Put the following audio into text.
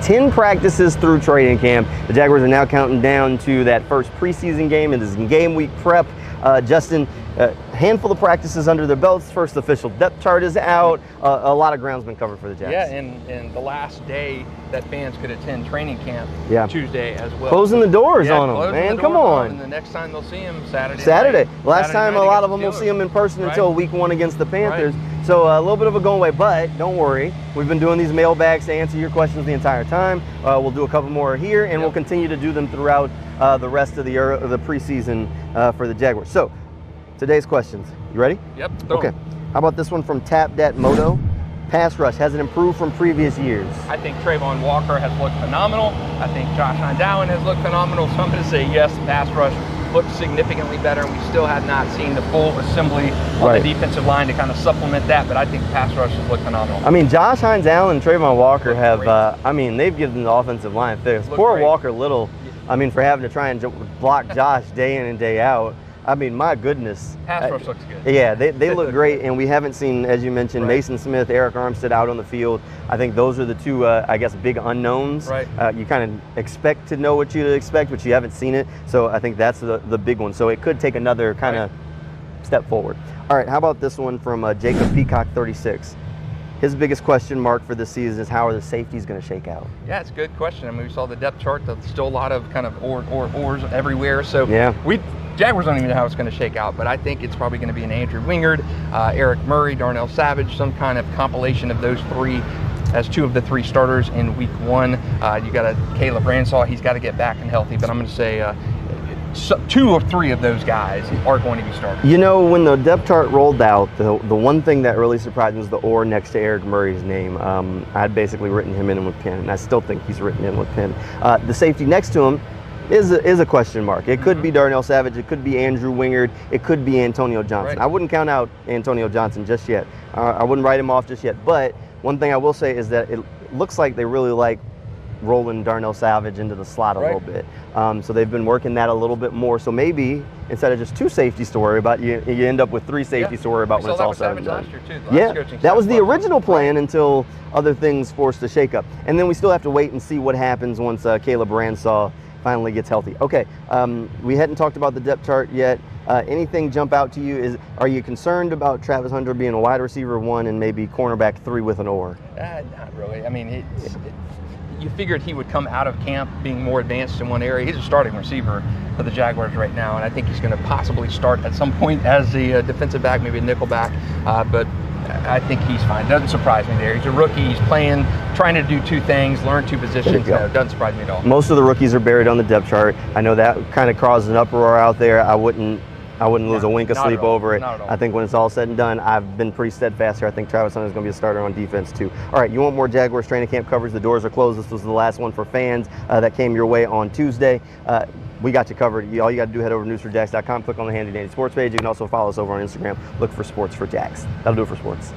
10 practices through training camp. The Jaguars are now counting down to that first preseason game, and this is game week prep. Justin, a handful of practices under their belts. First official depth chart is out. A lot of ground's been covered for the Jags. Yeah, and the last day that fans could attend training camp, Tuesday as well. Closing the doors on them, man. Come on. And the next time they'll see him Saturday. Last time a lot of them will see him in person until week 1 against the Panthers. Right. So a little bit of a going away, but don't worry. We've been doing these mailbags to answer your questions the entire time. We'll do a couple more here, and we'll continue to do them throughout the rest of the preseason for the Jaguars. So today's questions. You ready? Yep. Okay. How about this one from Tap Dat Moto? Pass rush, has it improved from previous years? I think Trayvon Walker has looked phenomenal. I think Josh Hines has looked phenomenal. So I'm going to say yes, the pass rush looked significantly better, and we still have not seen the full assembly of the defensive line to kind of supplement that, but I think the pass rush has looked phenomenal. I mean, Josh Hines and Trayvon Walker have, they've given the offensive line fix. Poor Walker Little, for having to try and block Josh day in and day out. I mean, my goodness. Pass rush looks good. Yeah, they look great, and we haven't seen, as you mentioned, Mason Smith, Eric Armstead out on the field. I think those are the two, big unknowns. Right. You kind of expect to know what you expect, but you haven't seen it. So I think that's the big one. So it could take another kind of step forward. All right, how about this one from Jacob Peacock 36? His biggest question mark for this season is how are the safeties going to shake out? Yeah, it's a good question. I mean, we saw the depth chart. There's still a lot of kind of ors everywhere. So Jaguars don't even know how it's going to shake out, but I think it's probably going to be an Andrew Wingard, Eric Murray, Darnell Savage, some kind of compilation of those three as 2 of the 3 starters in week 1. You got Caleb Ransaw. He's got to get back and healthy, but I'm going to say 2 or 3 of those guys are going to be starters. You know, when the depth chart rolled out, the one thing that really surprised me was the or next to Eric Murray's name. I'd basically written him in with pen, and I still think he's written in with pen. The safety next to him is a question mark. It could be Darnell Savage, it could be Andrew Wingard, it could be Antonio Johnson. I wouldn't count out Antonio Johnson just yet. I wouldn't write him off just yet, but one thing I will say is that it looks like they really like rolling Darnell Savage into the slot a little bit. So they've been working that a little bit more. So maybe instead of just 2 safeties to worry about, you end up with 3 safeties to worry about when it's all said and done. That was the original plan until other things forced a shakeup. And then we still have to wait and see what happens once Caleb Ransaw finally gets healthy. Okay, we hadn't talked about the depth chart yet. Anything jump out to you? Are you concerned about Travis Hunter being a wide receiver 1 and maybe cornerback 3 with an or? Not really. I mean, you figured he would come out of camp being more advanced in one area. He's a starting receiver for the Jaguars right now, and I think he's going to possibly start at some point as the defensive back, maybe a nickel back, but I think he's fine. Doesn't surprise me there. He's a rookie. He's trying to do 2 things, learn 2 positions. No, doesn't surprise me at all. Most of the rookies are buried on the depth chart. I know that kind of caused an uproar out there. I wouldn't lose a wink of sleep over it. Not at all. I think when it's all said and done, I've been pretty steadfast here. I think Travis Hunter is going to be a starter on defense too. All right, you want more Jaguars training camp coverage? The doors are closed. This was the last one for fans that came your way on Tuesday. We got you covered. All you got to do, head over to newsforjax.com, click on the Handy Dandy Sports page. You can also follow us over on Instagram. Look for Sports for Jax. That'll do it for sports.